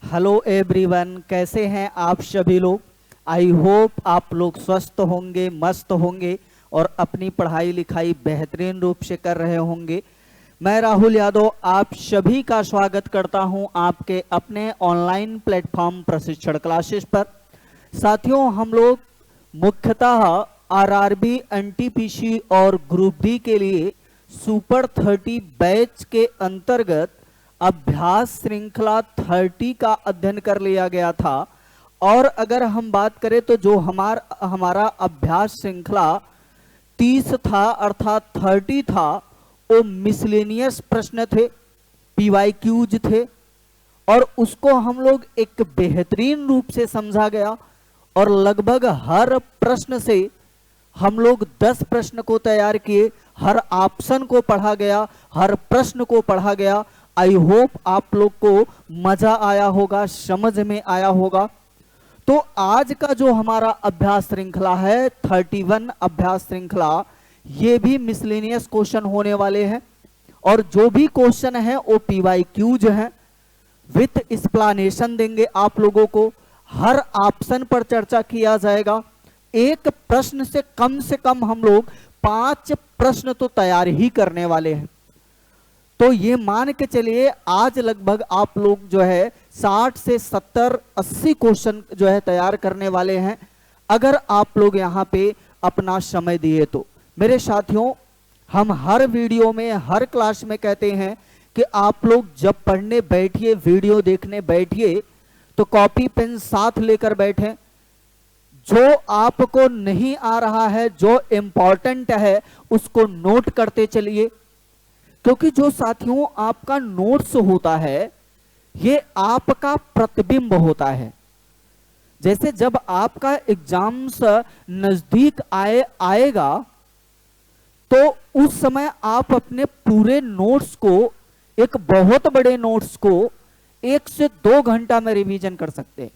Hello everyone, कैसे हैं आप सभी लोग। आई होप आप लोग स्वस्थ होंगे, मस्त होंगे और अपनी पढ़ाई लिखाई बेहतरीन रूप से कर रहे होंगे। मैं राहुल यादव आप सभी का स्वागत करता हूं आपके अपने ऑनलाइन प्लेटफॉर्म प्रशिक्षण क्लासेस पर। साथियों, हम लोग मुख्यतः आरआरबी, एनटीपीसी और ग्रुप डी के लिए सुपर 30 बैच के अंतर्गत अभ्यास श्रृंखला 30 का अध्ययन कर लिया गया था। और अगर हम बात करें तो जो हमारा अभ्यास श्रृंखला 30 था अर्थात 30 था, वो मिसलेनियस प्रश्न थे, पीवाईक्यूज थे और उसको हम लोग एक बेहतरीन रूप से समझा गया और लगभग हर प्रश्न से हम लोग 10 प्रश्न को तैयार किए, हर ऑप्शन को पढ़ा गया, हर प्रश्न को पढ़ा गया। आई होप आप लोग को मजा आया होगा, समझ में आया होगा। तो आज का जो हमारा अभ्यास श्रृंखला है 31 अभ्यास श्रृंखला, ये भी मिसलेनियस क्वेश्चन होने वाले हैं और जो भी क्वेश्चन है वो पीवाईक्यूज हैं, विथ एक्सप्लेनेशन देंगे आप लोगों को। हर ऑप्शन पर चर्चा किया जाएगा। एक प्रश्न से कम हम लोग 5 प्रश्न तो तैयार ही करने वाले हैं। तो ये मान के चलिए आज लगभग आप लोग जो है 60 से 70-80 क्वेश्चन जो है तैयार करने वाले हैं, अगर आप लोग यहाँ पे अपना समय दिए तो। मेरे साथियों, हम हर वीडियो में, हर क्लास में कहते हैं कि आप लोग जब पढ़ने बैठिए, वीडियो देखने बैठिए तो कॉपी पेन साथ लेकर बैठें। जो आपको नहीं आ रहा है, जो इंपॉर्टेंट है, उसको नोट करते चलिए, क्योंकि जो साथियों आपका नोट्स होता है ये आपका प्रतिबिंब होता है। जैसे जब आपका एग्जाम्स नजदीक आएगा तो उस समय आप अपने पूरे नोट्स को, एक बहुत बड़े नोट्स को 1 से 2 घंटा में रिवीजन कर सकते हैं,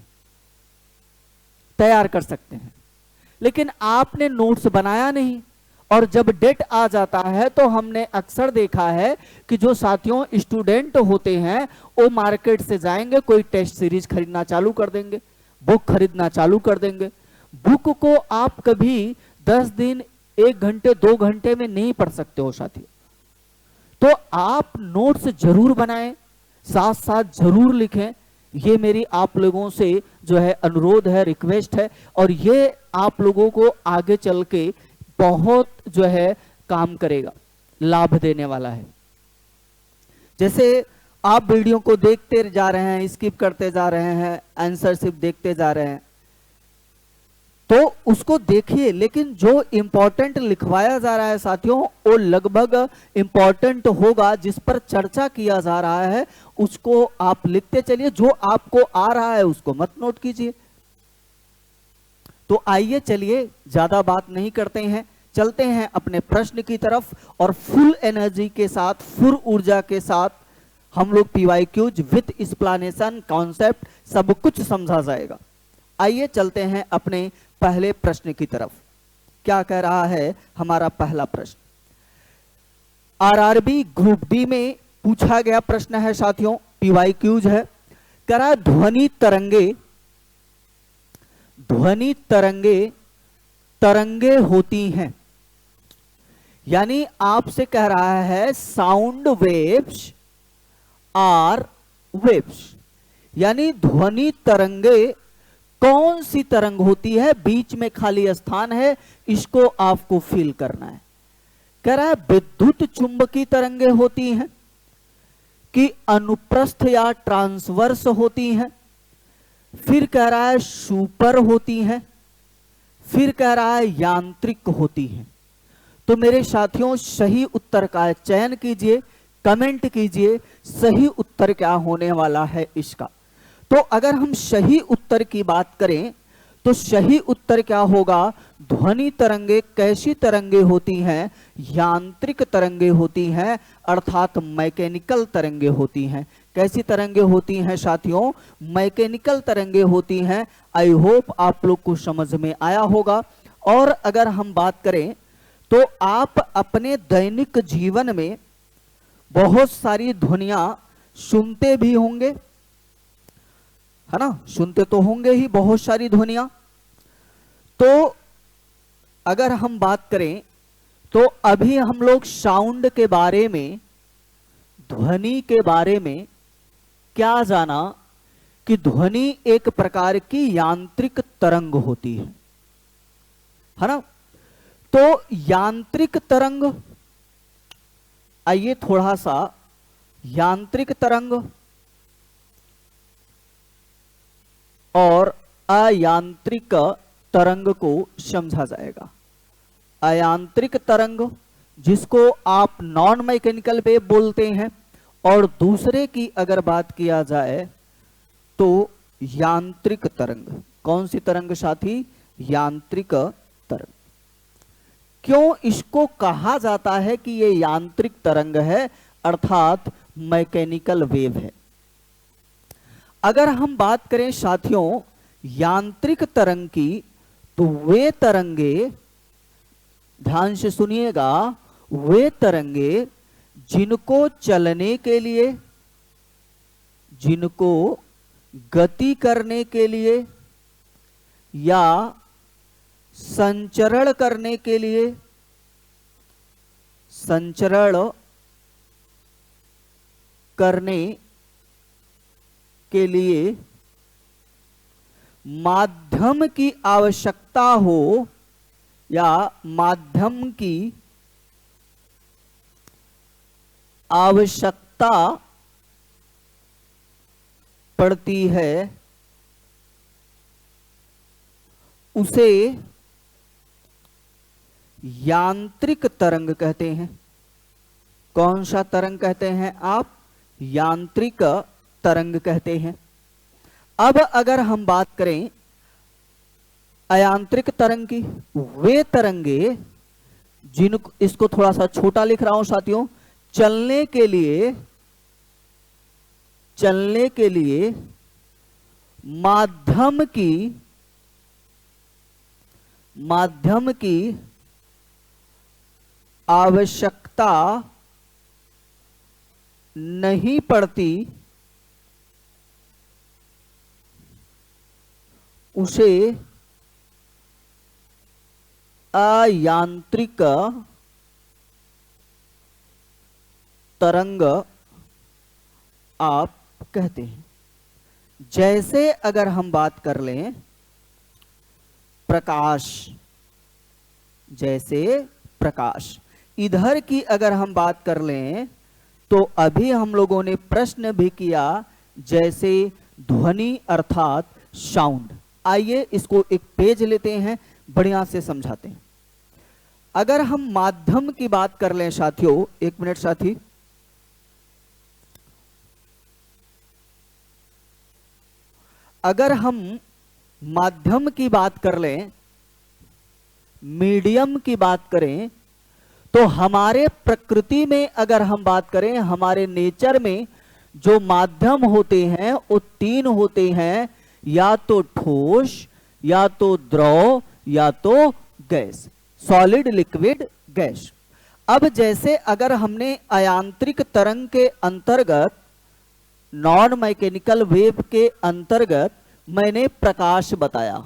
तैयार कर सकते हैं। लेकिन आपने नोट्स बनाया नहीं और जब डेट आ जाता है तो हमने अक्सर देखा है कि जो साथियों स्टूडेंट होते हैं वो मार्केट से जाएंगे, कोई टेस्ट सीरीज खरीदना चालू कर देंगे, बुक खरीदना चालू कर देंगे। बुक को आप कभी 10 दिन, 1 घंटे, 2 घंटे में नहीं पढ़ सकते हो साथियों। तो आप नोट्स जरूर बनाएं, साथ साथ जरूर लिखें। ये मेरी आप लोगों से जो है अनुरोध है, रिक्वेस्ट है, और ये आप लोगों को आगे चल के बहुत जो है काम करेगा, लाभ देने वाला है। जैसे आप वीडियो को देखते जा रहे हैं, स्किप करते जा रहे हैं, आंसर सिर्फ देखते जा रहे हैं, तो उसको देखिए, लेकिन जो इंपॉर्टेंट लिखवाया जा रहा है साथियों वो लगभग इंपॉर्टेंट होगा। जिस पर चर्चा किया जा रहा है उसको आप लिखते चलिए, जो आपको आ रहा है उसको मत नोट कीजिए। तो आइए चलिए, ज्यादा बात नहीं करते हैं, चलते हैं अपने प्रश्न की तरफ और फुल एनर्जी के साथ, फुल ऊर्जा के साथ हम लोग पीवाईक्यूज विथ एक्सप्लेनेशन, कॉन्सेप्ट सब कुछ समझा जाएगा। आइए चलते हैं अपने पहले प्रश्न की तरफ। क्या कह रहा है हमारा पहला प्रश्न? आरआरबी ग्रुप डी में पूछा गया प्रश्न है साथियों, पीवाईक्यूज है। कह रहा है ध्वनि तरंगे होती हैं, यानी आपसे कह रहा है साउंड वेव्स आर वेव्स, यानी ध्वनि तरंगे कौन सी तरंग होती है? बीच में खाली स्थान है, इसको आपको फिल करना है। कह रहा है विद्युत चुंबकीय तरंगे होती हैं कि अनुप्रस्थ या ट्रांसवर्स होती हैं, फिर कह रहा है सुपर होती हैं, फिर कह रहा है यांत्रिक होती हैं। तो मेरे साथियों सही उत्तर का चयन कीजिए, कमेंट कीजिए सही उत्तर क्या होने वाला है इसका। तो अगर हम सही उत्तर की बात करें तो सही उत्तर क्या होगा? ध्वनि तरंगे कैसी तरंगे होती हैं? यांत्रिक तरंगे होती हैं, अर्थात मैकेनिकल तरंगे होती हैं। कैसी तरंगे होती हैं साथियों? मैकेनिकल तरंगे होती हैं। आई होप आप लोग को समझ में आया होगा। और अगर हम बात करें तो आप अपने दैनिक जीवन में बहुत सारी ध्वनियां सुनते भी होंगे, है ना, सुनते तो होंगे ही बहुत सारी ध्वनियां। तो अगर हम बात करें तो अभी हम लोग साउंड के बारे में, ध्वनि के बारे में क्या जाना कि ध्वनि एक प्रकार की यांत्रिक तरंग होती है ना। तो यांत्रिक तरंग, आइए थोड़ा सा यांत्रिक तरंग और अयांत्रिक तरंग को समझा जाएगा। अयांत्रिक तरंग जिसको आप नॉन मैकेनिकल वेव बोलते हैं, और दूसरे की अगर बात किया जाए तो यांत्रिक तरंग। कौन सी तरंग साथी? यांत्रिक तरंग। क्यों इसको कहा जाता है कि ये यांत्रिक तरंग है, अर्थात मैकेनिकल वेव है? अगर हम बात करें साथियों यांत्रिक तरंग की, तो वे तरंगे, ध्यान से सुनिएगा, वे तरंगे जिनको चलने के लिए, जिनको गति करने के लिए या संचरण करने के लिए, संचरण करने के लिए माध्यम की आवश्यकता हो या माध्यम की आवश्यकता पड़ती है, उसे यांत्रिक तरंग कहते हैं। कौन सा तरंग कहते हैं आप? यांत्रिक तरंग कहते हैं। अब अगर हम बात करें अयांत्रिक तरंग की, वे तरंगे जिनको, इसको थोड़ा सा छोटा लिख रहा हूं साथियों, चलने के लिए माध्यम की आवश्यकता नहीं पड़ती, उसे अयांत्रिक तरंग आप कहते हैं। जैसे अगर हम बात कर लें प्रकाश, जैसे प्रकाश, इधर की अगर हम बात कर लें तो अभी हम लोगों ने प्रश्न भी किया जैसे ध्वनि अर्थात साउंड। आइए इसको एक पेज लेते हैं, बढ़िया से समझाते हैं। अगर हम माध्यम की बात कर लें साथियों, एक मिनट साथी, अगर हम माध्यम की बात कर लें, मीडियम की बात करें, तो हमारे प्रकृति में अगर हम बात करें, हमारे नेचर में जो माध्यम होते हैं वो तीन होते हैं, या तो ठोस, या तो द्रव, या तो गैस, सॉलिड, लिक्विड, गैस। अब जैसे अगर हमने अयांत्रिक तरंग के अंतर्गत, नॉन मैकेनिकल वेव के अंतर्गत मैंने प्रकाश बताया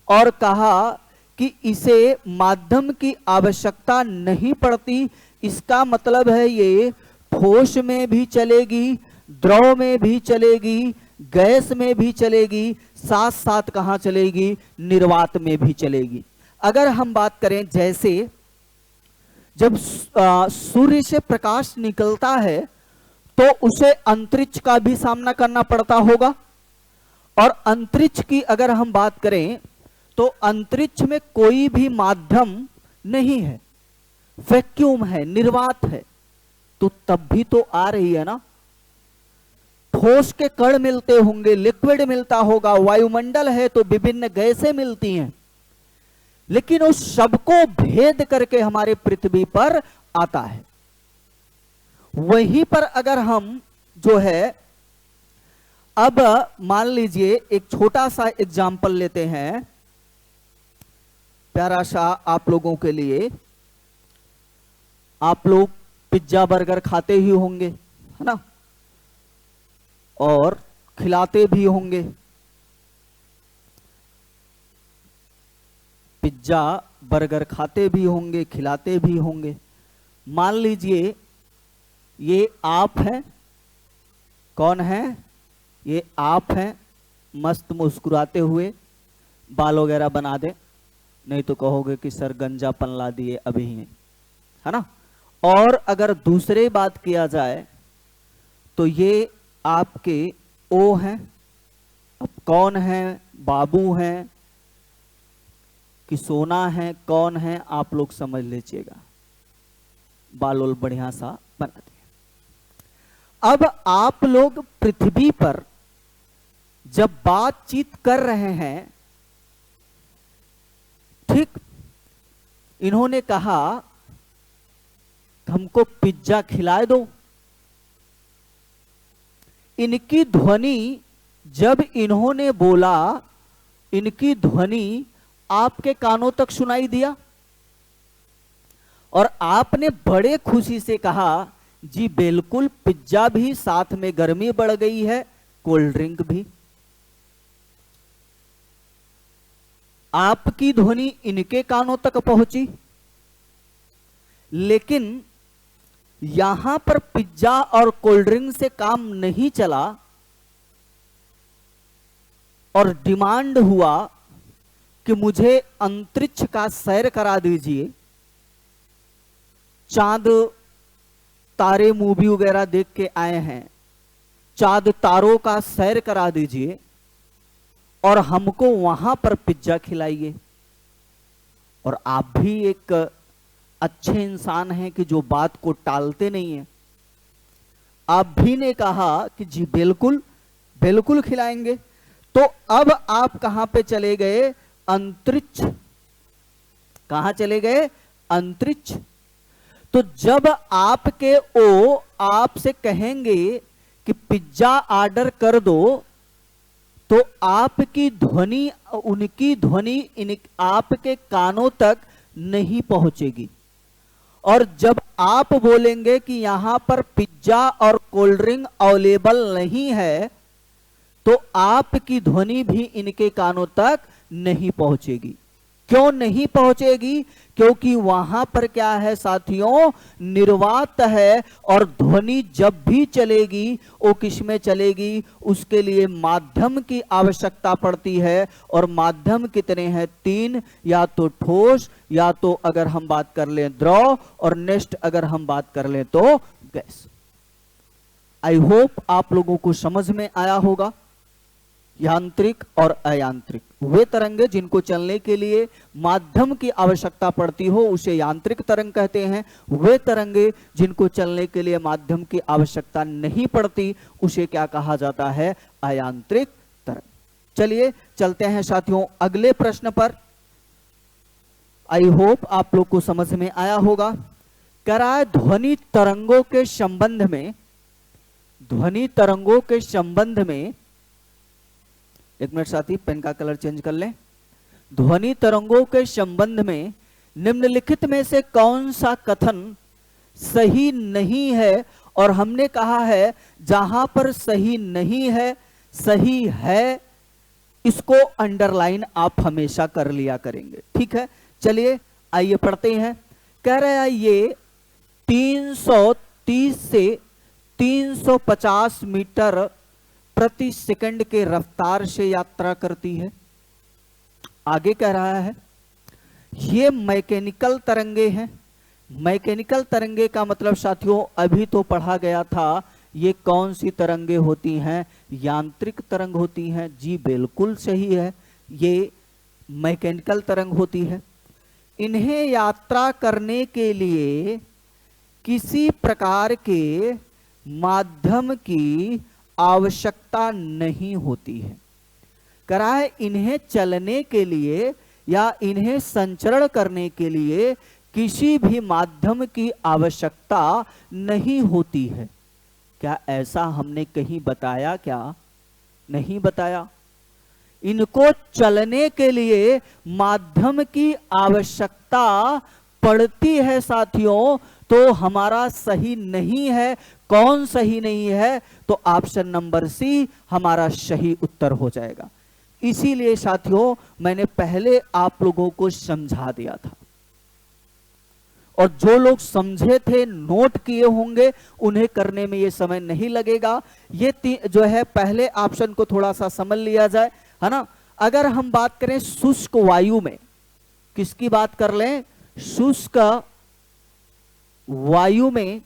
और कहा कि इसे माध्यम की आवश्यकता नहीं पड़ती, इसका मतलब है ये ठोस में भी चलेगी, द्रव में भी चलेगी, गैस में भी चलेगी, साथ साथ कहां चलेगी? निर्वात में भी चलेगी। अगर हम बात करें जैसे जब सूर्य से प्रकाश निकलता है तो उसे अंतरिक्ष का भी सामना करना पड़ता होगा, और अंतरिक्ष की अगर हम बात करें तो अंतरिक्ष में कोई भी माध्यम नहीं है, वैक्यूम है, निर्वात है, तो तब भी तो आ रही है ना। ठोस के कण मिलते होंगे, लिक्विड मिलता होगा, वायुमंडल है तो विभिन्न गैसें मिलती हैं, लेकिन उस सबको भेद करके हमारे पृथ्वी पर आता है। वहीं पर अगर हम जो है, अब मान लीजिए एक छोटा सा एग्जाम्पल लेते हैं, प्यारा सा आप लोगों के लिए। आप लोग पिज्जा बर्गर खाते ही होंगे, है ना, और खिलाते भी होंगे, पिज्जा बर्गर खाते भी होंगे, खिलाते भी होंगे। मान लीजिए ये आप हैं, कौन है? ये आप हैं, मस्त मुस्कुराते हुए, बाल वगैरह बना दे, नहीं तो कहोगे कि सर गंजापन ला दिए अभी ही, है ना। और अगर दूसरे बात किया जाए तो ये आपके ओ हैं। अब कौन है? बाबू हैं कि सोना है, कौन है आप लोग समझ लीजिएगा। बालोल बढ़िया सा बना दिए। अब आप लोग पृथ्वी पर जब बातचीत कर रहे हैं, ठीक, इन्होंने कहा हमको पिज्जा खिलाए दो। इनकी ध्वनि जब इन्होंने बोला, इनकी ध्वनि आपके कानों तक सुनाई दिया और आपने बड़े खुशी से कहा जी बिल्कुल, पिज्जा भी, साथ में गर्मी बढ़ गई है, कोल्ड ड्रिंक भी। आपकी ध्वनि इनके कानों तक पहुंची, लेकिन यहां पर पिज्जा और कोल्ड ड्रिंक से काम नहीं चला और डिमांड हुआ कि मुझे अंतरिक्ष का सैर करा दीजिए, चांद तारे मूवी वगैरह देख के आए हैं, चांद तारों का सैर करा दीजिए और हमको वहां पर पिज्जा खिलाइए। और आप भी एक अच्छे इंसान हैं कि जो बात को टालते नहीं हैं। आप भी ने कहा कि जी बिल्कुल बिल्कुल खिलाएंगे। तो अब आप कहां पे चले गए? अंतरिक्ष। कहां चले गए? अंतरिक्ष। तो जब आपके ओ आपसे कहेंगे कि पिज्जा ऑर्डर कर दो, तो आपकी ध्वनि, उनकी ध्वनि आपके कानों तक नहीं पहुंचेगी। और जब आप बोलेंगे कि यहां पर पिज्जा और कोल्ड ड्रिंक अवेलेबल नहीं है, तो आपकी ध्वनि भी इनके कानों तक नहीं पहुंचेगी। क्यों नहीं पहुंचेगी? क्योंकि वहां पर क्या है साथियों? निर्वात है। और ध्वनि जब भी चलेगी वो किस में चलेगी? उसके लिए माध्यम की आवश्यकता पड़ती है। और माध्यम कितने हैं? 3, या तो ठोस, या तो अगर हम बात कर लें द्रव, और नेक्स्ट अगर हम बात कर लें तो गैस। आई होप आप लोगों को समझ में आया होगा। यांत्रिक और अयांत्रिक, वे तरंगे जिनको चलने के लिए माध्यम की आवश्यकता पड़ती हो उसे यांत्रिक तरंग कहते हैं। वे तरंगे जिनको चलने के लिए माध्यम की आवश्यकता नहीं पड़ती उसे क्या कहा जाता है? अयांत्रिक तरंग। चलिए चलते हैं साथियों अगले प्रश्न पर। आई होप आप लोग को समझ में आया होगा। कह रहा है ध्वनि तरंगों के संबंध में, ध्वनि तरंगों के संबंध में, एक मिनट साथी पेन का कलर चेंज कर लें। ध्वनि तरंगों के संबंध में निम्नलिखित में से कौन सा कथन सही नहीं है? और हमने कहा है जहां पर सही नहीं है, सही है, इसको अंडरलाइन आप हमेशा कर लिया करेंगे। ठीक है, चलिए आइए पढ़ते हैं। कह रहे हैं ये 330 से 350 मीटर प्रति सेकंड के रफ्तार से यात्रा करती है। आगे कह रहा है ये मैकेनिकल तरंगे हैं। मैकेनिकल तरंगे का मतलब साथियों अभी तो पढ़ा गया था, ये कौन सी तरंगे होती हैं? यांत्रिक तरंग होती हैं। जी बिल्कुल सही है, ये मैकेनिकल तरंग होती है। इन्हें यात्रा करने के लिए किसी प्रकार के माध्यम की आवश्यकता नहीं होती है। कह रहा है इन्हें चलने के लिए या इन्हें संचरण करने के लिए किसी भी माध्यम की आवश्यकता नहीं होती है। क्या ऐसा हमने कहीं बताया? क्या नहीं बताया। इनको चलने के लिए माध्यम की आवश्यकता पड़ती है साथियों, तो हमारा सही नहीं है। कौन सही नहीं है, तो ऑप्शन नंबर सी हमारा सही उत्तर हो जाएगा। इसीलिए साथियों मैंने पहले आप लोगों को समझा दिया था, और जो लोग समझे थे, नोट किए होंगे, उन्हें करने में ये समय नहीं लगेगा। ये जो है पहले ऑप्शन को थोड़ा सा समझ लिया जाए, है ना। अगर हम बात करें शुष्क वायु में, किसकी बात कर लें, शुष्क वायु में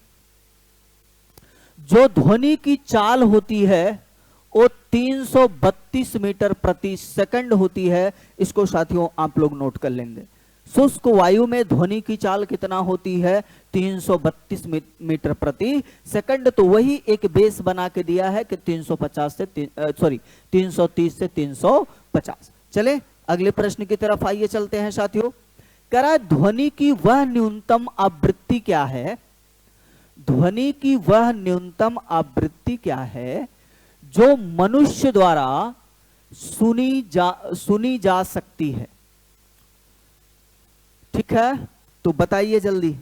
जो ध्वनि की चाल होती है वो 332 मीटर प्रति सेकंड होती है। इसको साथियों आप लोग नोट कर लेंगे। शुष्क वायु में ध्वनि की चाल कितना होती है, 332 मीटर प्रति सेकंड। तो वही एक बेस बना के दिया है कि 330 से 350। चले अगले प्रश्न की तरफ आइए चलते हैं साथियों। कह रहा है ध्वनि की वह न्यूनतम आवृत्ति क्या है, ध्वनि की वह न्यूनतम आवृत्ति क्या है जो मनुष्य द्वारा सुनी जा सकती है। ठीक है, तो बताइए जल्दी।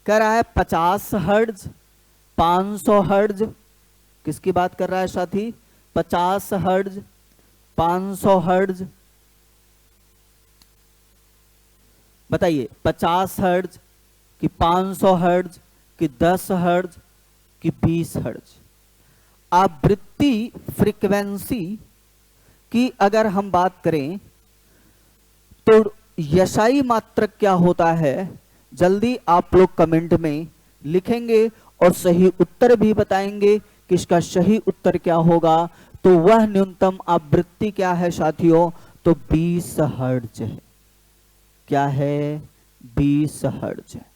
कह रहा है 50 हर्ट्ज, 500 हर्ट्ज, किसकी बात कर रहा है साथी, 50 हर्ट्ज, 500 हर्ट्ज, बताइए 50 हर्ट्ज कि 500 हर्ट्ज कि 10 हर्ट्ज कि 20 हर्ट्ज। आवृत्ति फ्रीक्वेंसी की अगर हम बात करें तो यशाई मात्रक क्या होता है, जल्दी आप लोग कमेंट में लिखेंगे और सही उत्तर भी बताएंगे कि इसका सही उत्तर क्या होगा। तो वह न्यूनतम आवृत्ति क्या है साथियों, तो 20 हर्ट्ज है। क्या है, 20 हर्ट्ज है।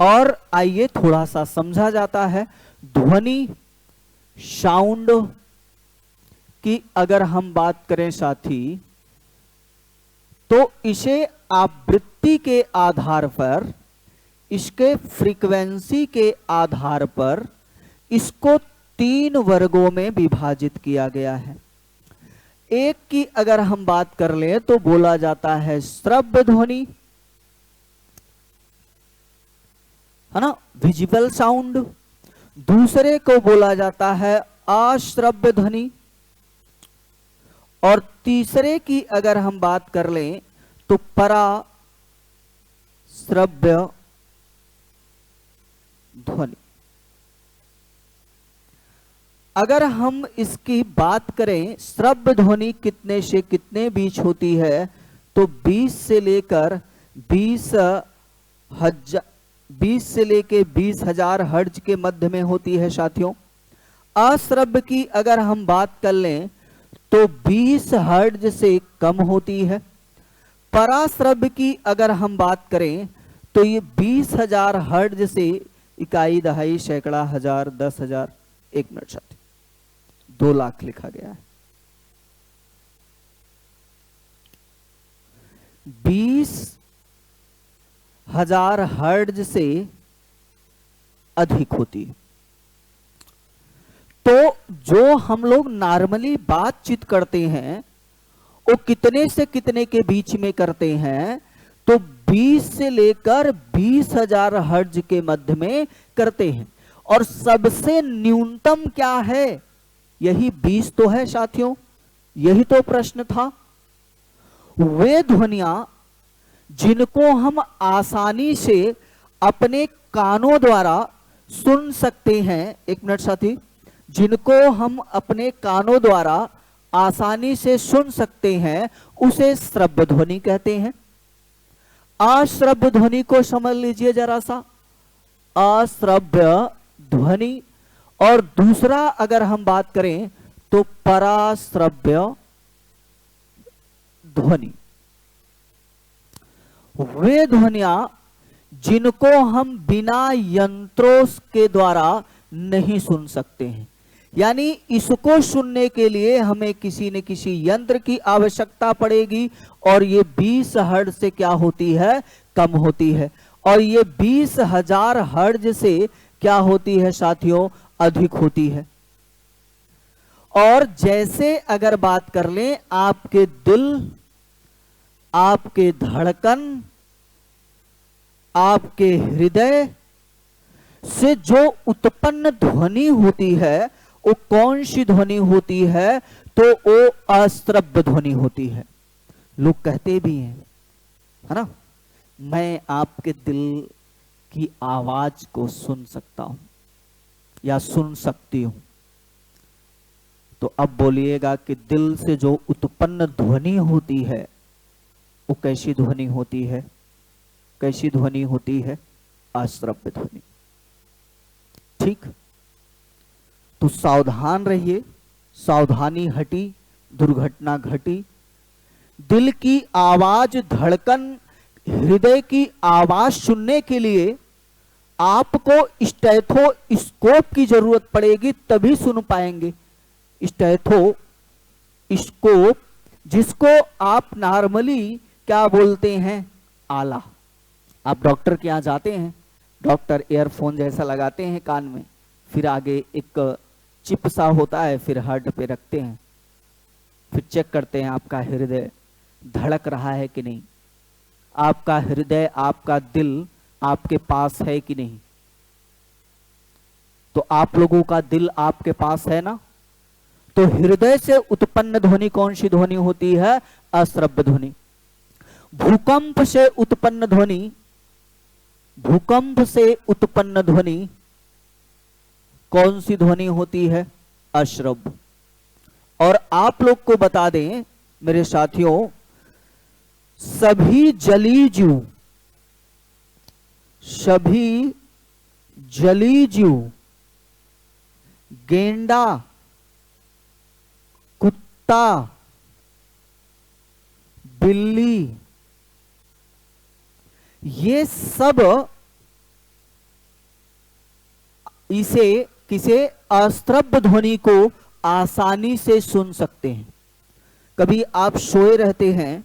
और आइए थोड़ा सा समझा जाता है। ध्वनि साउंड की अगर हम बात करें साथी, तो इसे आवृत्ति के आधार पर, इसके फ्रीक्वेंसी के आधार पर इसको 3 वर्गों में विभाजित किया गया है। एक की अगर हम बात कर लें तो बोला जाता है श्रव्य ध्वनि, है ना, विजिबल साउंड। दूसरे को बोला जाता है अश्रव्य ध्वनि, और तीसरे की अगर हम बात कर लें तो पराश्रव्य ध्वनि। अगर हम इसकी बात करें श्रव्य ध्वनि कितने से कितने बीच होती है, तो 20 से लेकर 20,000 हर्ट्ज के मध्य में होती है साथियों। अश्रव्य की अगर हम बात कर लें तो 20 हर्ट्ज से कम होती है। पराश्रव्य की अगर हम बात करें तो ये 20,000 हर्ट्ज से इकाई, दहाई, सैकड़ा, हजार, 10,000, 1 मिनट साथी, 2 लाख लिखा गया है। 20,000 हर्ट्ज से अधिक होती है। तो जो हम लोग नॉर्मली बातचीत करते हैं वो कितने से कितने के बीच में करते हैं, तो 20 से लेकर 20,000 हर्ट्ज के मध्य में करते हैं। और सबसे न्यूनतम क्या है, यही 20 तो है साथियों, यही तो प्रश्न था। वे ध्वनियां जिनको हम आसानी से अपने कानों द्वारा सुन सकते हैं, 1 मिनट साथी, जिनको हम अपने कानों द्वारा आसानी से सुन सकते हैं उसे श्रव्य ध्वनि कहते हैं। अश्रव्य ध्वनि को समझ लीजिए जरा सा, अश्रव्य ध्वनि। और दूसरा अगर हम बात करें तो पराश्रव्य ध्वनि। वे ध्वनियां जिनको हम बिना यंत्रों के द्वारा नहीं सुन सकते हैं, यानी इसको सुनने के लिए हमें किसी न किसी यंत्र की आवश्यकता पड़ेगी, और ये 20 हर्ट्ज से क्या होती है, कम होती है। और ये 20,000 हर्ट्ज से क्या होती है साथियों, अधिक होती है। और जैसे अगर बात कर लें आपके दिल, आपके धड़कन, आपके हृदय, से जो उत्पन्न ध्वनि होती है वो कौन सी ध्वनि होती है? तो वो अश्रव्य ध्वनि होती है। लोग कहते भी हैं, है ना, मैं आपके दिल की आवाज को सुन सकता हूं या सुन सकती हूं। तो अब बोलिएगा कि दिल से जो उत्पन्न ध्वनि होती है वो कैसी ध्वनि होती है? कैसी ध्वनि होती है? अश्रव्य ध्वनि। ठीक, तो सावधान रहिए, सावधानी हटी, दुर्घटना घटी। दिल की आवाज, धड़कन, हृदय की आवाज सुनने के लिए आपको स्टेथोस्कोप की जरूरत पड़ेगी, तभी सुन पाएंगे। स्टेथोस्कोप, जिसको आप नॉर्मली क्या बोलते हैं? आला। आप डॉक्टर के यहां जाते हैं, डॉक्टर ईयरफोन जैसा लगाते हैं कान में, फिर आगे एक चिप सा होता है, फिर हार्ट पे रखते हैं, फिर चेक करते हैं आपका हृदय धड़क रहा है कि नहीं, आपका हृदय, आपका दिल आपके पास है कि नहीं। तो आप लोगों का दिल आपके पास है ना। तो हृदय से उत्पन्न ध्वनि कौन सी ध्वनि होती है? अश्रव्य ध्वनि। भूकंप से उत्पन्न ध्वनि, भूकंप से उत्पन्न ध्वनि कौन सी ध्वनि होती है? अश्रव्य। और आप लोग को बता दें मेरे साथियों, सभी जलीय जीव, सभी जलीय जीव, गेंडा, कुत्ता, बिल्ली, ये सब किसे अश्रव्य ध्वनि को आसानी से सुन सकते हैं। कभी आप सोए रहते हैं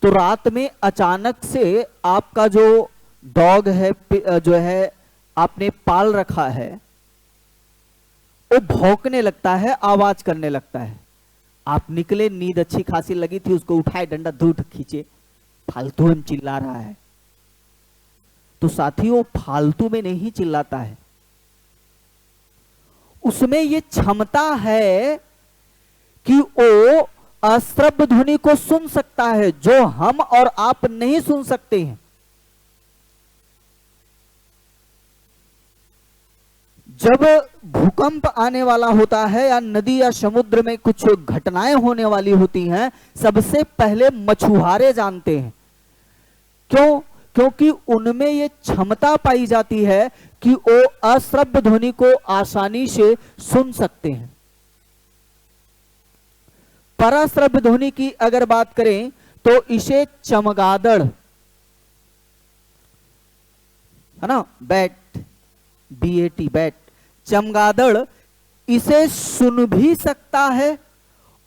तो रात में अचानक से आपका जो डॉग है, जो है आपने पाल रखा है, वो भौंकने लगता है, आवाज करने लगता है। आप निकले, नींद अच्छी खासी लगी थी, उसको उठाए, डंडा दूर खींचे, फालतू में चिल्ला रहा है। तो साथियों, फालतू में नहीं चिल्लाता है, उसमें ये क्षमता है कि वो अश्रव्य ध्वनि को सुन सकता है, जो हम और आप नहीं सुन सकते हैं। जब भूकंप आने वाला होता है या नदी या समुद्र में कुछ घटनाएं होने वाली होती हैं, सबसे पहले मछुआरे जानते हैं। क्यों? क्योंकि उनमें ये क्षमता पाई जाती है कि वो अश्रव्य ध्वनि को आसानी से सुन सकते हैं। पराश्रव्य ध्वनि की अगर बात करें तो इसे चमगादड़, है ना, बैट, BAT, बैट, चमगादड़ इसे सुन भी सकता है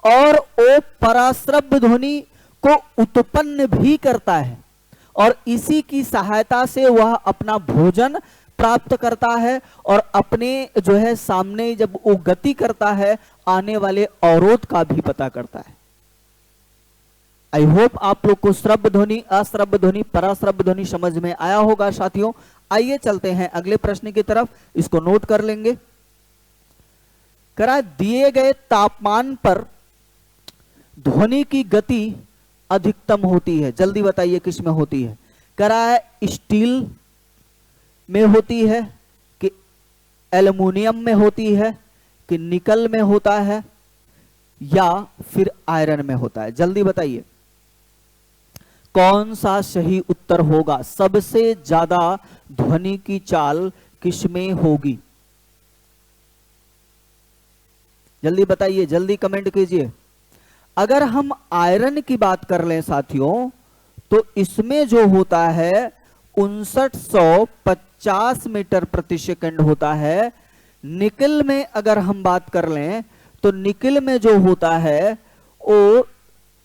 और वो पराश्रव्य ध्वनि को उत्पन्न भी करता है, और इसी की सहायता से वह अपना भोजन प्राप्त करता है और अपने जो है सामने जब वो गति करता है आने वाले अवरोध का भी पता करता है। आई होप आप लोग को श्रव्य ध्वनि, अश्रव्य ध्वनि, पराश्रव्य ध्वनि समझ में आया होगा। साथियों, आइए चलते हैं अगले प्रश्न की तरफ, इसको नोट कर लेंगे। करा दिए गए तापमान पर ध्वनि की गति अधिकतम होती है, जल्दी बताइए किस में होती है। करा है स्टील में होती है कि एल्युमिनियम में होती है कि निकल में होता है या फिर आयरन में होता है, जल्दी बताइए कौन सा सही उत्तर होगा। सबसे ज्यादा ध्वनि की चाल किसमें होगी, जल्दी बताइए, जल्दी कमेंट कीजिए। अगर हम आयरन की बात कर लें साथियों, तो इसमें जो होता है 5950 मीटर प्रति सेकंड होता है। निकल में अगर हम बात कर लें तो निकल में जो होता है वो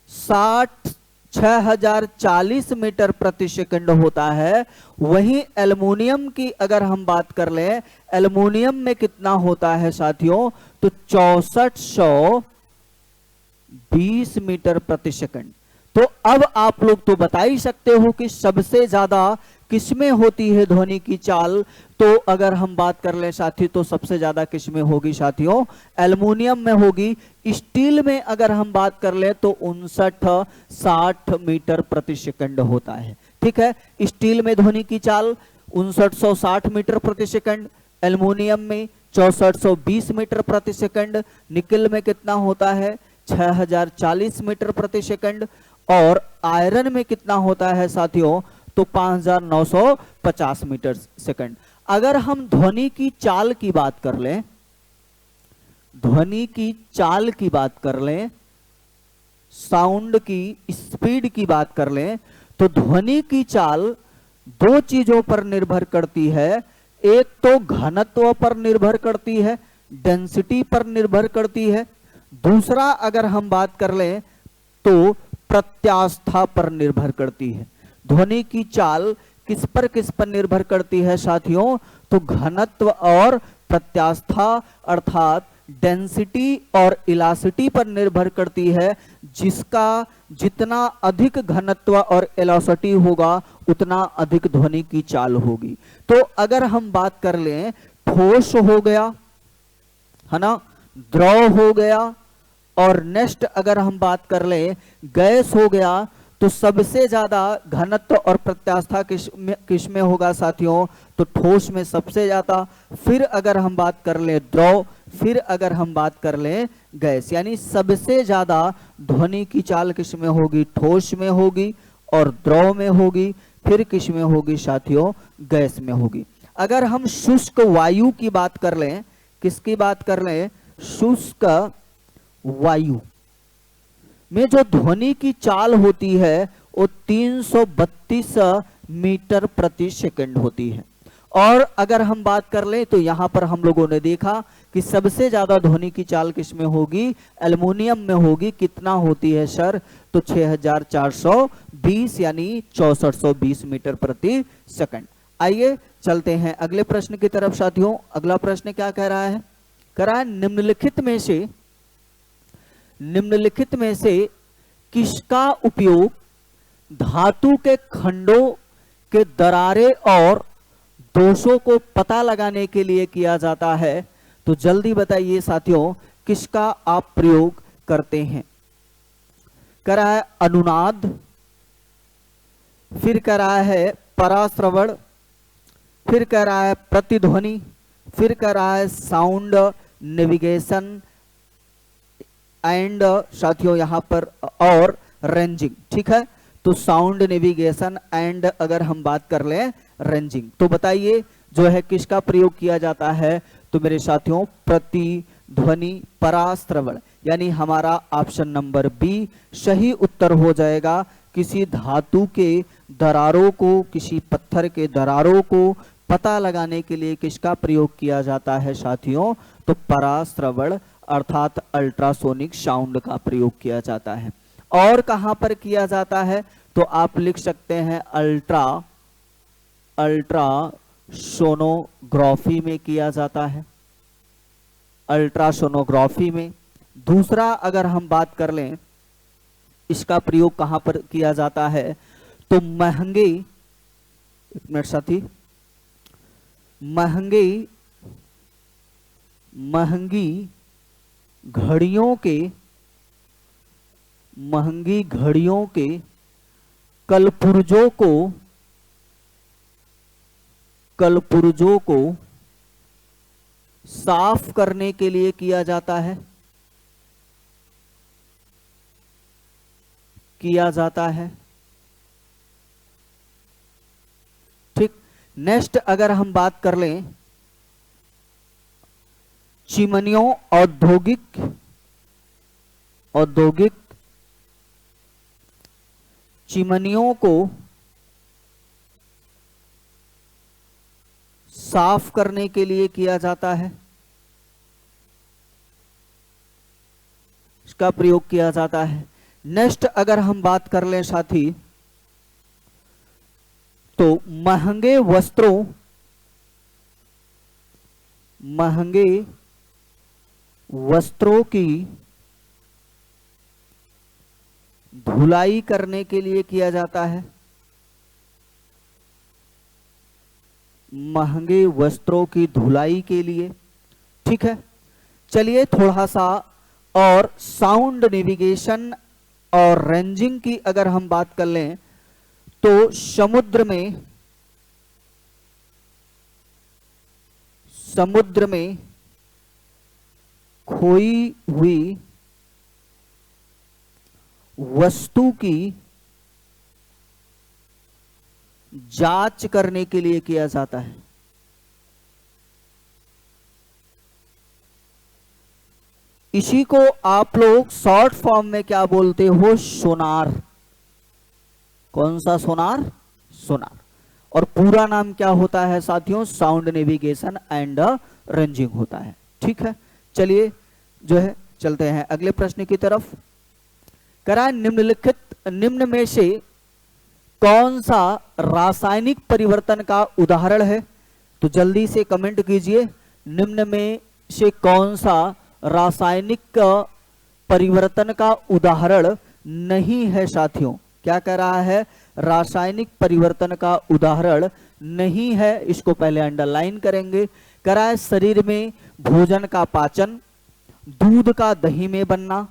6040 मीटर प्रति सेकंड होता है। वहीं एल्युमिनियम की अगर हम बात कर लें, एल्युमिनियम में कितना होता है साथियों, तो 6420 मीटर प्रति सेकंड। तो अब आप लोग तो बता ही सकते हो कि सबसे ज्यादा किसमें होती है ध्वनि की चाल। तो अगर हम बात कर ले साथी तो सबसे ज्यादा किसमें होगी साथियों, एल्युमिनियम में होगी। स्टील में अगर हम बात कर ले तो 5960 मीटर प्रति सेकंड होता है। ठीक है, स्टील में ध्वनि की चाल 5960 मीटर प्रति सेकंड, एल्युमिनियम में 6420 मीटर प्रति सेकंड, निकल में कितना होता है 6040 मीटर प्रति सेकंड, और आयरन में कितना होता है साथियों तो 5950 मीटर सेकंड। अगर हम ध्वनि की चाल की बात कर लें, ध्वनि की चाल की बात कर लें, साउंड की स्पीड की बात कर लें, तो ध्वनि की चाल दो चीजों पर निर्भर करती है। एक तो घनत्व पर निर्भर करती है, डेंसिटी पर निर्भर करती है। दूसरा अगर हम बात कर लें तो प्रत्यास्था पर निर्भर करती है। ध्वनि की चाल किस पर निर्भर करती है साथियों, तो घनत्व और प्रत्यास्था अर्थात डेंसिटी और इलास्टिसिटी पर निर्भर करती है। जिसका जितना अधिक घनत्व और इलास्टिसिटी होगा उतना अधिक ध्वनि की चाल होगी। तो अगर हम बात कर लें ठोस हो गया है ना, द्रव हो गया, और नेक्स्ट अगर हम बात कर लें गैस हो गया, तो सबसे ज्यादा घनत्व और प्रत्यास्था किस में होगा साथियों, तो ठोस में सबसे ज्यादा। फिर अगर हम बात कर लें द्रव, फिर अगर हम बात कर लें गैस, यानी सबसे ज्यादा ध्वनि की चाल किस में होगी, ठोस में होगी और द्रव में होगी, फिर किस में होगी साथियों, गैस में होगी। अगर हम शुष्क वायु की बात कर लें, किसकी बात कर लें, शुष्क वायु में जो ध्वनि की चाल होती है वो 332 मीटर प्रति सेकंड होती है। और अगर हम बात कर लें तो यहां पर हम लोगों ने देखा कि सबसे ज्यादा ध्वनि की चाल किस में होगी, एल्युमिनियम में होगी। कितना होती है सर, तो 6420 यानी 6420 मीटर प्रति सेकंड। आइए चलते हैं अगले प्रश्न की तरफ साथियों। अगला प्रश्न क्या कह रहा है, कह रहा है निम्नलिखित में से किसका उपयोग धातु के खंडों के दरारें और दोषों को पता लगाने के लिए किया जाता है। तो जल्दी बताइए साथियों किसका आप प्रयोग करते हैं। कह रहा है अनुनाद, फिर कह रहा है पराश्रवण, फिर कह रहा है प्रतिध्वनि, फिर कह रहा है साउंड नेविगेशन एंड साथियों यहां पर और रेंजिंग। ठीक है, तो साउंड नेविगेशन एंड अगर हम बात कर लें रेंजिंग, तो बताइए जो है किसका प्रयोग किया जाता है, तो मेरे साथियों प्रतिध्वनि पराश्रवण, यानी हमारा ऑप्शन नंबर बी सही उत्तर हो जाएगा। किसी धातु के दरारों को, किसी पत्थर के दरारों को पता लगाने के लिए किसका प्रयोग किया जाता है साथियों, तो पराश्रवण अर्थात अल्ट्रासोनिक साउंड का प्रयोग किया जाता है। और कहां पर किया जाता है, तो आप लिख सकते हैं अल्ट्रासोनोग्राफी में किया जाता है, अल्ट्रासोनोग्राफी में। दूसरा अगर हम बात कर लें इसका प्रयोग कहां पर किया जाता है, तो महंगे, एक मिनट साथी, महंगी घड़ियों के कलपुर्जों को साफ करने के लिए किया जाता है। ठीक, नेक्स्ट अगर हम बात कर लें चिमनियों, औद्योगिक चिमनियों को साफ करने के लिए किया जाता है, इसका प्रयोग किया जाता है। नेक्स्ट अगर हम बात कर लें साथी, तो महंगे वस्त्रों की धुलाई करने के लिए किया जाता है, महंगे वस्त्रों की धुलाई के लिए। ठीक है, चलिए थोड़ा सा और साउंड नेविगेशन और रेंजिंग की अगर हम बात कर लें तो समुद्र में खोई हुई वस्तु की जांच करने के लिए किया जाता है। इसी को आप लोग शॉर्ट फॉर्म में क्या बोलते हो? सोनार। कौन सा सोनार? सोनार। और पूरा नाम क्या होता है साथियों? साउंड नेविगेशन एंड रेंजिंग होता है। ठीक है, चलिए जो है चलते हैं अगले प्रश्न की तरफ। करा निम्न में से कौन सा रासायनिक परिवर्तन का उदाहरण है? तो जल्दी से कमेंट कीजिए, निम्न में से कौन सा रासायनिक परिवर्तन का उदाहरण नहीं है साथियों? क्या कह रहा है? रासायनिक परिवर्तन का उदाहरण नहीं है। इसको पहले अंडरलाइन करेंगे। कह रहा है शरीर में भोजन का पाचन, दूध का दही में बनना,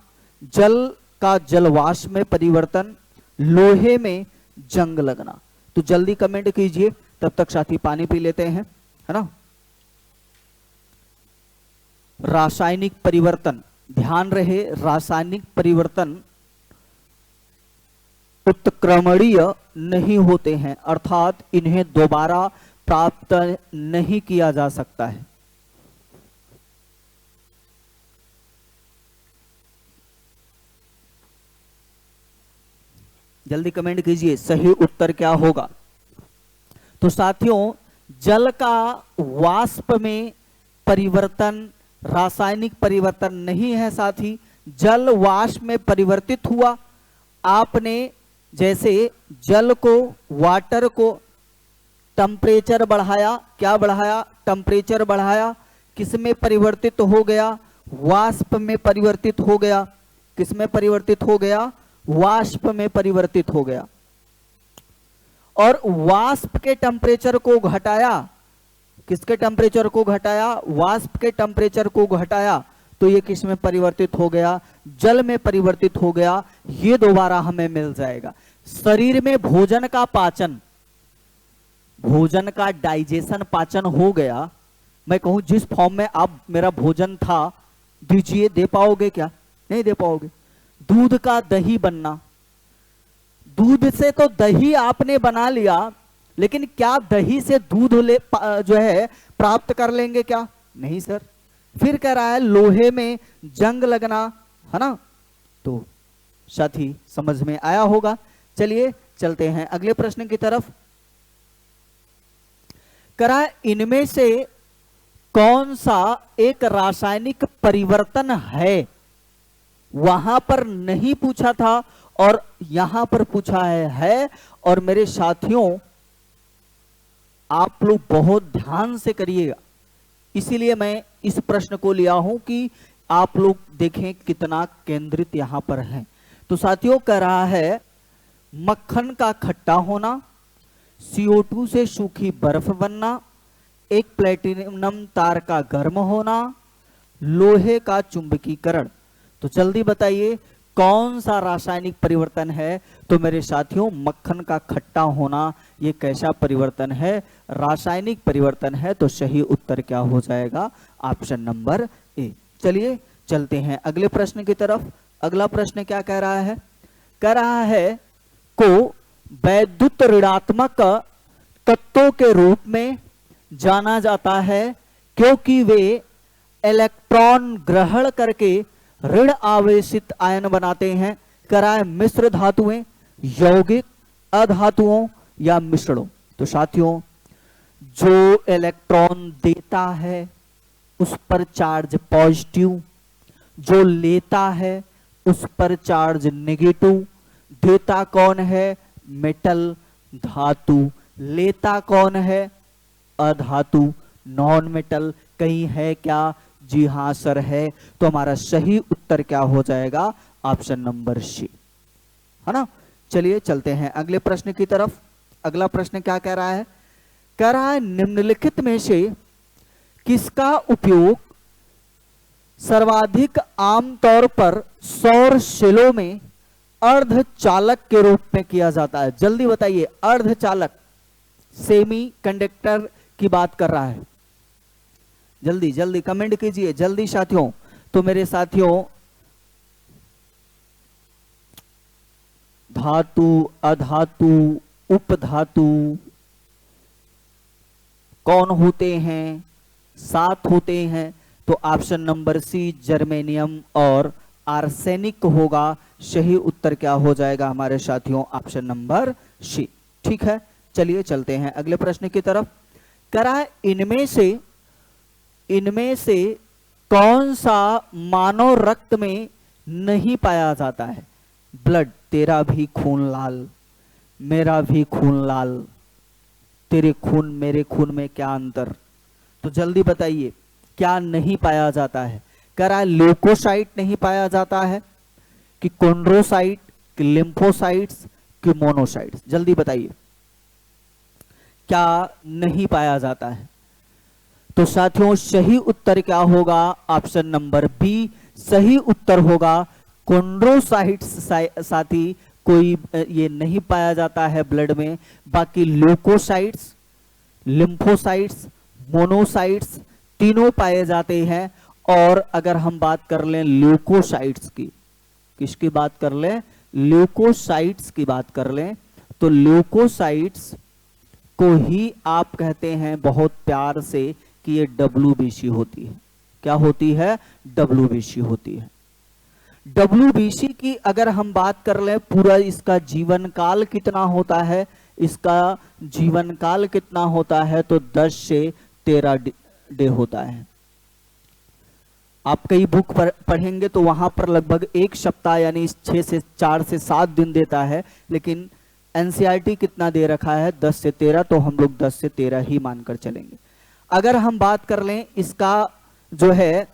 जल का जलवाष्प में परिवर्तन, लोहे में जंग लगना। तो जल्दी कमेंट कीजिए, तब तक साथी पानी पी लेते हैं, है ना। रासायनिक परिवर्तन, ध्यान रहे, रासायनिक परिवर्तन उत्क्रमणीय नहीं होते हैं, अर्थात इन्हें दोबारा प्राप्त नहीं किया जा सकता है। जल्दी कमेंट कीजिए, सही उत्तर क्या होगा? तो साथियों, जल का वाष्प में परिवर्तन रासायनिक परिवर्तन नहीं है साथी। जल वाष्प में परिवर्तित हुआ। आपने जैसे जल को, वाटर को टेम्परेचर बढ़ाया, क्या बढ़ाया? टेम्परेचर बढ़ाया, किसमें परिवर्तित हो गया? वाष्प में परिवर्तित हो गया। किसमें परिवर्तित हो गया? वाष्प में परिवर्तित हो गया। और वाष्प के टेम्परेचर को घटाया, किसके टेम्परेचर को घटाया? वाष्प के टेम्परेचर को घटाया, तो ये किस में परिवर्तित हो गया? जल में परिवर्तित हो गया। ये दोबारा हमें मिल जाएगा। शरीर में भोजन का पाचन, भोजन का डाइजेशन, पाचन हो गया। मैं कहूं जिस फॉर्म में आप मेरा भोजन था दीजिए, दे पाओगे क्या? नहीं दे पाओगे। दूध का दही बनना, दूध से तो दही आपने बना लिया, लेकिन क्या दही से दूध जो है प्राप्त कर लेंगे क्या? नहीं सर। फिर कह रहा है लोहे में जंग लगना, है ना। तो साथी समझ में आया होगा। चलिए चलते हैं अगले प्रश्न की तरफ। कह रहा है इनमें से कौन सा एक रासायनिक परिवर्तन है? वहां पर नहीं पूछा था और यहां पर पूछा है। और मेरे साथियों, आप लोग बहुत ध्यान से करिएगा, इसीलिए मैं इस प्रश्न को लिया हूं कि आप लोग देखें कितना केंद्रित यहां पर है। तो साथियों, कह रहा है मक्खन का खट्टा होना, CO2 से सूखी बर्फ बनना, एक प्लेटिनम तार का गर्म होना, लोहे का चुंबकीकरण। तो जल्दी बताइए कौन सा रासायनिक परिवर्तन है? तो मेरे साथियों, मक्खन का खट्टा होना ये कैसा परिवर्तन है? रासायनिक परिवर्तन है। तो सही उत्तर क्या हो जाएगा? Option number A. चलिए चलते हैं अगले प्रश्न की तरफ। अगला प्रश्न क्या कह रहा है? कह रहा है को वैद्युत ऋणात्मक तत्वों के रूप में जाना जाता है क्योंकि वे इलेक्ट्रॉन ग्रहण करके ऋण आवेशित आयन बनाते हैं। कराए मिश्र धातुएं, यौगिक, अधातुओं या मिश्रणों। तो साथियों, जो इलेक्ट्रॉन देता है उस पर चार्ज पॉजिटिव, जो लेता है उस पर चार्ज नेगेटिव। देता कौन है? मेटल, धातु। लेता कौन है? अधातु, नॉन मेटल। कहीं है क्या? जी हां सर है। तो हमारा सही उत्तर क्या हो जाएगा? Option number C. है ना। चलिए चलते हैं अगले प्रश्न की तरफ। अगला प्रश्न क्या कह रहा है? कह रहा है निम्नलिखित में से किसका उपयोग सर्वाधिक आमतौर पर सौर सेलों में अर्धचालक के रूप में किया जाता है? जल्दी बताइए, अर्धचालक, सेमी कंडक्टर की बात कर रहा है। जल्दी जल्दी कमेंट कीजिए जल्दी साथियों। तो मेरे साथियों, धातु, अधातु, उपधातु कौन होते हैं? 7 होते हैं। तो ऑप्शन नंबर सी जर्मेनियम और आर्सेनिक होगा। सही उत्तर क्या हो जाएगा हमारे साथियों? Option number C. ठीक है, चलिए चलते हैं अगले प्रश्न की तरफ। करा इनमें से कौन सा मानव रक्त में नहीं पाया जाता है? ब्लड, तेरा भी खून लाल, मेरा भी खून लाल, तेरे खून मेरे खून में क्या अंतर? तो जल्दी बताइए क्या नहीं पाया जाता है? कह रहा है ल्यूकोसाइट नहीं पाया जाता है, कि कॉन्ड्रोसाइट, कि लिम्फोसाइट्स, कि मोनोसाइट्स? जल्दी बताइए क्या नहीं पाया जाता है? तो साथियों सही उत्तर क्या होगा? ऑप्शन नंबर बी सही उत्तर होगा। कॉन्ड्रोसाइट्स साथी कोई ये नहीं पाया जाता है ब्लड में। बाकी ल्यूकोसाइट्स, लिम्फोसाइट्स, मोनोसाइट्स तीनों पाए जाते हैं। और अगर हम बात कर लें ल्यूकोसाइट्स की, किसकी बात कर लें? ल्यूकोसाइट्स की बात कर लें, तो ल्यूकोसाइट्स को ही आप कहते हैं बहुत प्यार से कि ये WBC होती है। क्या होती है? WBC होती है। WBC की अगर हम बात कर लें, पूरा इसका जीवन काल कितना होता है? इसका जीवन काल कितना होता है? तो 10 से 13 डे होता है। आप कई बुक पढ़ेंगे तो वहां पर लगभग 1 सप्ताह यानी 4 से 7 दिन देता है, लेकिन NCERT कितना दे रखा है? 10 से 13, तो हम लोग 10 से 13 ही मानकर चलेंगे। अगर हम बात कर लें इसका जो है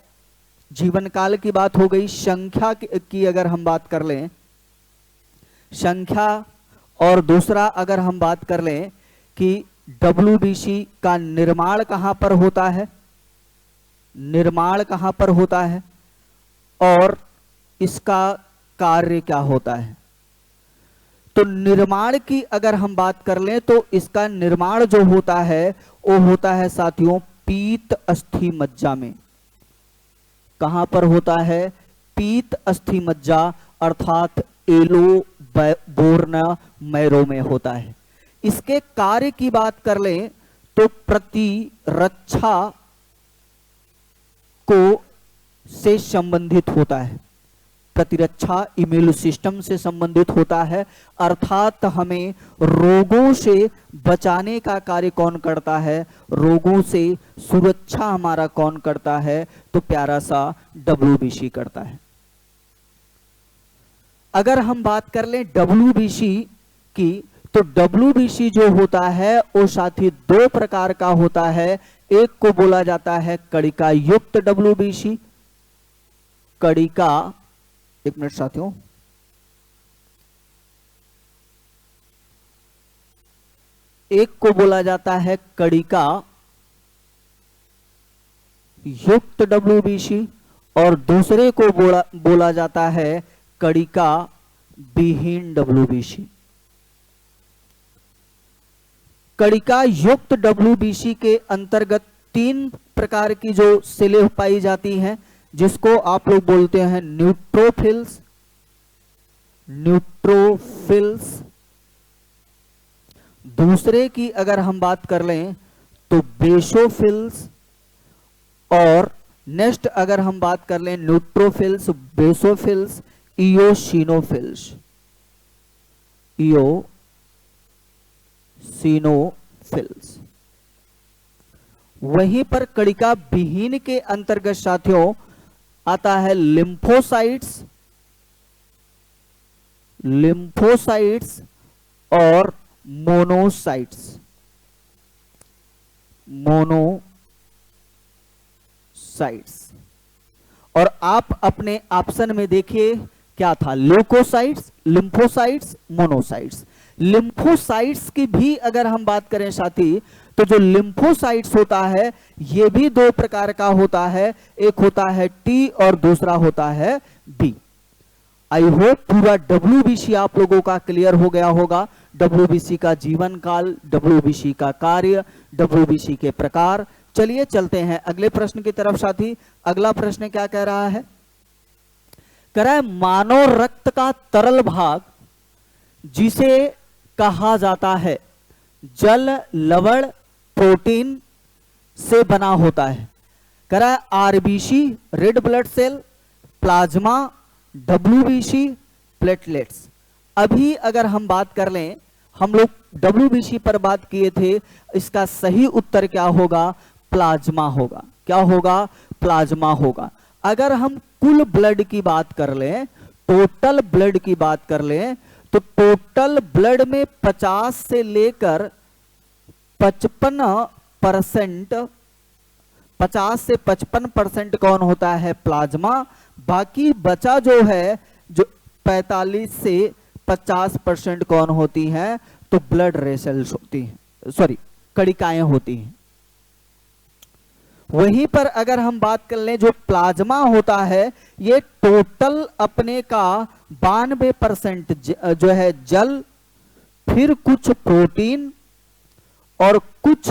जीवन काल की बात हो गई, संख्या की अगर हम बात कर लें संख्या, और दूसरा अगर हम बात कर लें कि WBC का निर्माण कहां पर होता है, निर्माण कहां पर होता है, और इसका कार्य क्या होता है? तो निर्माण की अगर हम बात कर लें तो इसका निर्माण जो होता है वो होता है साथियों पीत अस्थि मज्जा में। कहां पर होता है? पीत अस्थि मज्जा अर्थात एलो बोर्न मैरो में होता है। इसके कार्य की बात कर लें तो प्रतिरक्षा को से संबंधित होता है, प्रतिरक्षा इम्यून सिस्टम से संबंधित होता है। अर्थात हमें रोगों से बचाने का कार्य कौन करता है? रोगों से सुरक्षा हमारा कौन करता है? तो प्यारा सा WBC करता है। अगर हम बात कर लें WBC की, तो WBC जो होता है वो साथी 2 प्रकार का होता है। एक को बोला जाता है कणिका युक्त WBC, कणिका, एक मिनट साथियों, एक को बोला जाता है कणिका युक्त WBC और दूसरे को बोला जाता है कणिका विहीन WBC। कणिका युक्त WBC के अंतर्गत 3 प्रकार की जो सेलें पाई जाती हैं, जिसको आप लोग बोलते हैं न्यूट्रोफिल्स, दूसरे की अगर हम बात कर लें तो बेसोफिल्स, और नेक्स्ट अगर हम बात कर लें न्यूट्रोफिल्स, बेसोफिल्स, इयोसिनोफिल्स, वहीं पर कणिका विहीन के अंतर्गत साथियों आता है लिम्फोसाइट्स और मोनोसाइट्स। और आप अपने ऑप्शन में देखिए क्या था? Leukocytes, lymphocytes, monocytes. लिम्फोसाइट्स की भी अगर हम बात करें साथी, तो जो लिम्फोसाइट्स होता है ये भी दो प्रकार का होता है, एक होता है टी और दूसरा होता है बी। आई होप पूरा डब्ल्यूबीसी आप लोगों का क्लियर हो गया होगा। डब्ल्यूबीसी का जीवन काल, डब्ल्यूबीसी का कार्य, डब्ल्यूबीसी के प्रकार। चलिए चलते हैं अगले प्रश्न की तरफ साथी। अगला प्रश्न क्या कह रहा है? कह रहा है मानव रक्त का तरल भाग जिसे कहा जाता है जल, लवण, प्रोटीन से बना होता है। कह रहा है RBC, red blood cell, plasma, WBC, platelets. अभी अगर हम बात कर लें, हम लोग डब्ल्यूबीसी पर बात किए थे, इसका सही उत्तर क्या होगा? प्लाज्मा होगा। क्या होगा? प्लाज्मा होगा। अगर हम कुल ब्लड की बात कर लें, टोटल ब्लड की बात कर लें, तो टोटल ब्लड में 50 से लेकर 55%, 50 से 55% कौन होता है? प्लाज्मा। बाकी बचा जो है, जो 45 से 50% कौन होती हैं? तो ब्लड वेसल्स होती हैं, सॉरी कणिकाएं होती हैं। वहीं पर अगर हम बात कर लें, जो प्लाज्मा होता है ये टोटल अपने का 92% जो है जल, फिर कुछ प्रोटीन और कुछ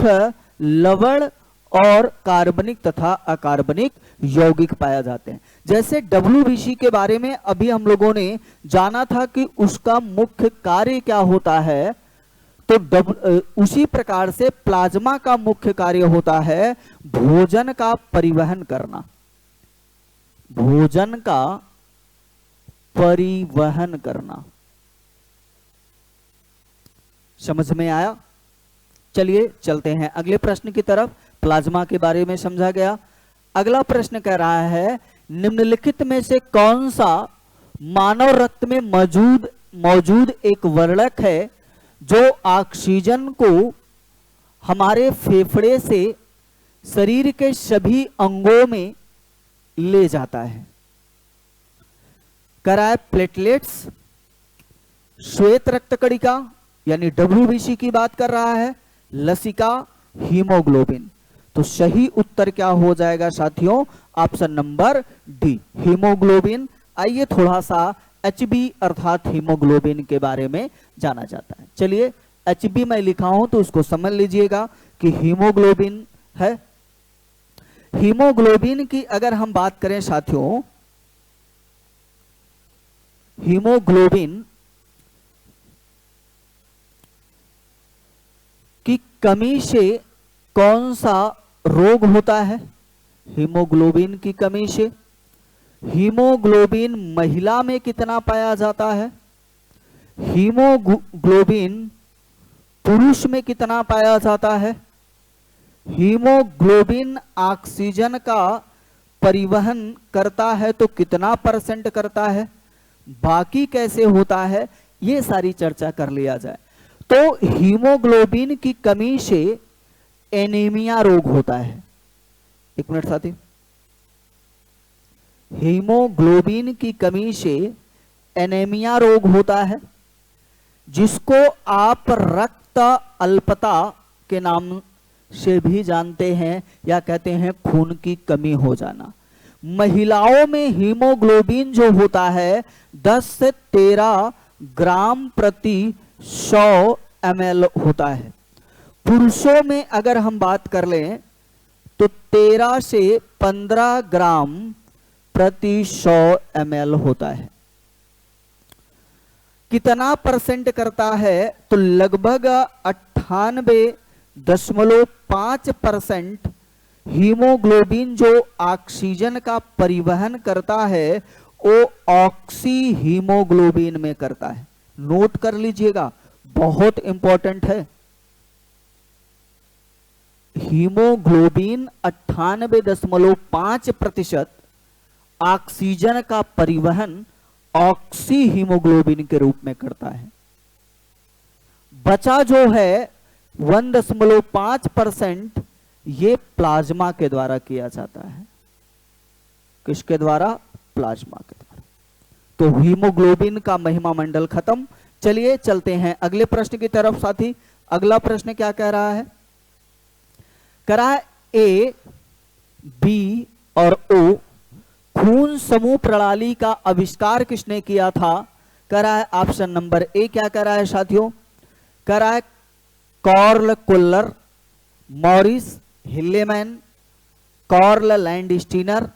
लवण और कार्बनिक तथा अकार्बनिक यौगिक पाया जाते हैं। जैसे डब्ल्यूबीसी के बारे में अभी हम लोगों ने जाना था कि उसका मुख्य कार्य क्या होता है, तो उसी प्रकार से प्लाज्मा का मुख्य कार्य होता है भोजन का परिवहन करना। भोजन का परिवहन करना। समझ में आया? चलिए चलते हैं अगले प्रश्न की तरफ। प्लाज्मा के बारे में समझा गया। अगला प्रश्न कह रहा है निम्नलिखित में से कौन सा मानव रक्त में मौजूद एक वर्णक है जो ऑक्सीजन को हमारे फेफड़े से शरीर के सभी अंगों में ले जाता है? कह रहा है प्लेटलेट्स, श्वेत रक्त कणिका यानी डब्ल्यूबीसी की बात कर रहा है, लसिका, हीमोग्लोबिन। तो सही उत्तर क्या हो जाएगा साथियों? Option number D, haemoglobin. आइए थोड़ा सा एचबी अर्थात हीमोग्लोबिन के बारे में जाना जाता है। चलिए एचबी मैं लिखा हूं तो उसको समझ लीजिएगा कि हीमोग्लोबिन है। हीमोग्लोबिन की अगर हम बात करें साथियों, हीमोग्लोबिन की कमी से कौन सा रोग होता है? हीमोग्लोबिन की कमी से। हीमोग्लोबिन महिला में कितना पाया जाता है? हीमोग्लोबिन पुरुष में कितना पाया जाता है? हीमोग्लोबिन ऑक्सीजन का परिवहन करता है तो कितना % करता है? बाकी कैसे होता है, ये सारी चर्चा कर लिया जाए। तो हीमोग्लोबिन की कमी से एनीमिया रोग होता है। एक मिनट साथी, हीमोग्लोबिन की कमी से एनीमिया रोग होता है, जिसको आप रक्त अल्पता के नाम से भी जानते हैं या कहते हैं खून की कमी हो जाना। महिलाओं में हीमोग्लोबिन जो होता है 10 से 13 ग्राम प्रति 100 ml होता है। पुरुषों में अगर हम बात कर लें तो 13 से 15 ग्राम प्रति 100 ml होता है। कितना % करता है? तो लगभग 98.5% हीमोग्लोबिन जो ऑक्सीजन का परिवहन करता है वो ऑक्सी हीमोग्लोबिन में करता है। नोट कर लीजिएगा, बहुत इंपॉर्टेंट है। हीमोग्लोबिन 98.5% ऑक्सीजन का परिवहन ऑक्सी हीमोग्लोबिन के रूप में करता है। बचा जो है 1.5% ये प्लाज्मा के द्वारा किया जाता है। किसके द्वारा? प्लाज्मा के द्वारा। तो हीमोग्लोबिन का महिमा मंडल खत्म। चलिए चलते हैं अगले प्रश्न की तरफ साथी। अगला प्रश्न क्या कह रहा है? कह रहा है ए, बी और ओ खून समूह प्रणाली का आविष्कार किसने किया था? कह रहा है ऑप्शन नंबर ए क्या कह रहा है साथियों? कह रहा है Karl Kuller, Maurice Hilleman, Karl Landsteiner,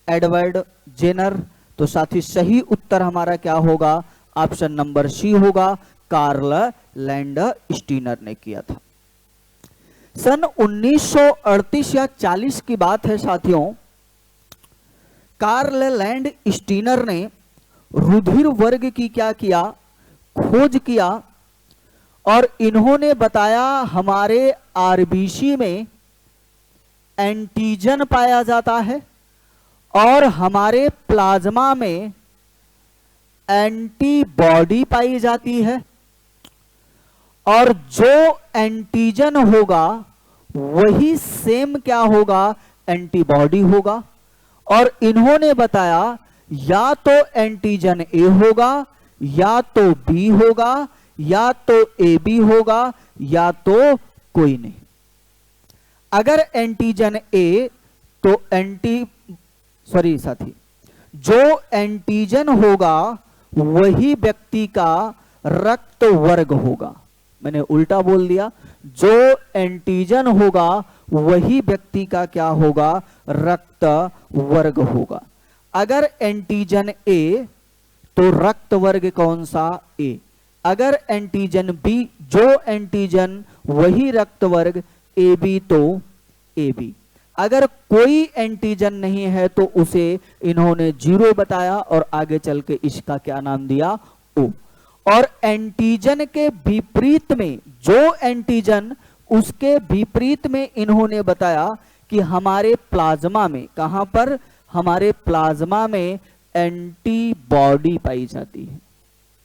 Edward Jenner. तो साथी सही उत्तर हमारा क्या होगा? ऑप्शन नंबर सी होगा, कार्ल लैंडस्टीनर ने किया था। सन 1938 या 40 की बात है साथियों। कार्ल लैंडस्टीनर ने रुधिर वर्ग की क्या किया? खोज किया। और इन्होंने बताया हमारे आरबीसी में एंटीजन पाया जाता है और हमारे प्लाज्मा में एंटीबॉडी पाई जाती है, और जो एंटीजन होगा वही सेम क्या होगा? एंटीबॉडी होगा। और इन्होंने बताया या तो एंटीजन ए होगा, या तो बी होगा, या तो ए बी होगा, या तो कोई नहीं। अगर एंटीजन ए तो साथी, जो एंटीजन होगा वही व्यक्ति का रक्त वर्ग होगा। मैंने उल्टा बोल दिया, जो एंटीजन होगा वही व्यक्ति का क्या होगा? रक्त वर्ग होगा। अगर एंटीजन ए तो रक्त वर्ग कौन सा? ए। अगर एंटीजन बी, जो एंटीजन वही रक्त वर्ग, ए बी तो ए बी। अगर कोई एंटीजन नहीं है तो उसे इन्होंने 0 बताया और आगे चल के इसका क्या नाम दिया? ओ। और एंटीजन के विपरीत में जो एंटीजन, उसके विपरीत में इन्होंने बताया कि हमारे प्लाज्मा में, कहां पर? हमारे प्लाज्मा में एंटीबॉडी पाई जाती है।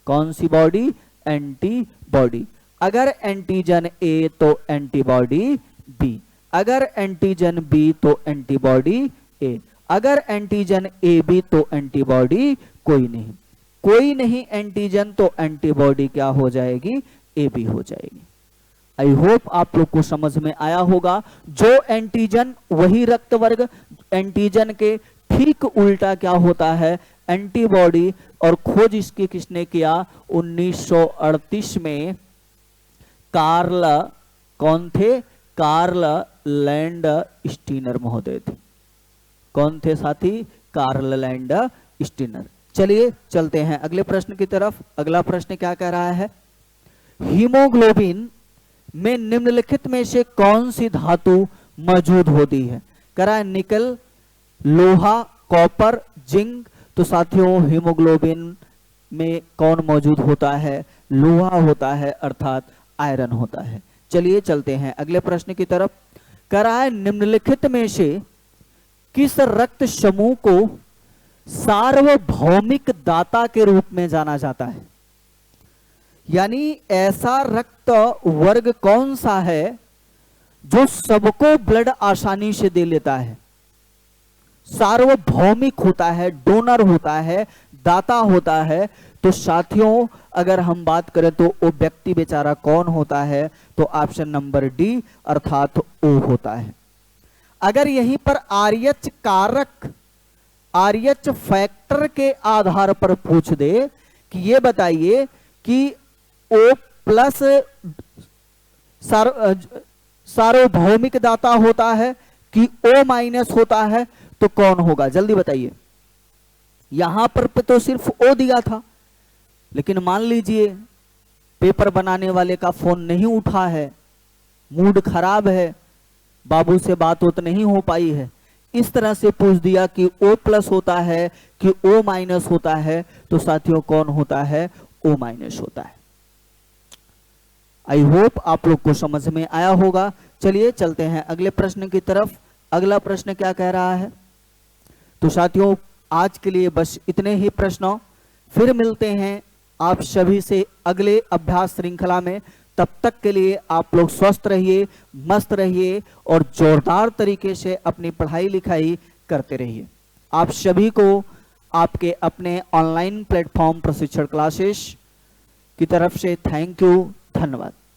कौन सी बॉडी? एंटीबॉडी। अगर एंटीजन ए तो एंटीबॉडी बी, अगर एंटीजन बी तो एंटीबॉडी ए, अगर एंटीजन ए बी तो एंटीबॉडी कोई नहीं। कोई नहीं एंटीजन तो एंटीबॉडी क्या हो जाएगी? ए बी हो जाएगी। आई होप आप लोग को समझ में आया होगा। जो एंटीजन वही रक्त वर्ग, एंटीजन के ठीक उल्टा क्या होता है? एंटीबॉडी। और खोज इसकी किसने किया? 1938 में कार्ल, कौन थे? कार्ल लैंडस्टीनर महोदय थे। कौन थे साथी? Karl Landsteiner. चलिए चलते हैं अगले प्रश्न की तरफ। अगला प्रश्न क्या कह रहा है? हीमोग्लोबिन में निम्नलिखित में से कौन सी धातु मौजूद होती है? कह रहा है निकल, लोहा, कॉपर, जिंक। तो साथियों हीमोग्लोबिन में कौन मौजूद होता है? लोहा होता है, अर्थात आयरन होता है। चलिए चलते हैं अगले प्रश्न की तरफ। कह रहा है निम्नलिखित में से किस रक्त समूह को सार्वभौमिक दाता के रूप में जाना जाता है? यानी ऐसा रक्त वर्ग कौन सा है जो सबको ब्लड आसानी से दे लेता है, सार्वभौमिक होता है, डोनर होता है, दाता होता है? तो साथियों अगर हम बात करें तो वो व्यक्ति बेचारा कौन होता है? तो ऑप्शन नंबर डी अर्थात ओ होता है। अगर यहीं पर आरएच कारक, आरएच फैक्टर के आधार पर पूछ दे कि ये बताइए कि ओ प्लस सार्वभौमिक दाता होता है कि ओ माइनस होता है, तो कौन होगा? जल्दी बताइए। यहां पर तो सिर्फ ओ दिया था, लेकिन मान लीजिए पेपर बनाने वाले का फोन नहीं उठा है, मूड खराब है, बाबू से बात होत नहीं हो पाई है, इस तरह से पूछ दिया कि ओ प्लस होता है कि ओ माइनस होता है, तो साथियों कौन होता है? ओ माइनस होता है। आई होप आप लोग को समझ में आया होगा। चलिए चलते हैं अगले प्रश्न की तरफ। अगला प्रश्न क्या कह रहा है? तो साथियों आज के लिए बस इतने ही प्रश्नों, फिर मिलते हैं आप सभी से अगले अभ्यास श्रृंखला में। तब तक के लिए आप लोग स्वस्थ रहिए, मस्त रहिए और जोरदार तरीके से अपनी पढ़ाई लिखाई करते रहिए। आप सभी को आपके अपने ऑनलाइन प्लेटफॉर्म प्रशिक्षण क्लासेस की तरफ से थैंक यू, धन्यवाद।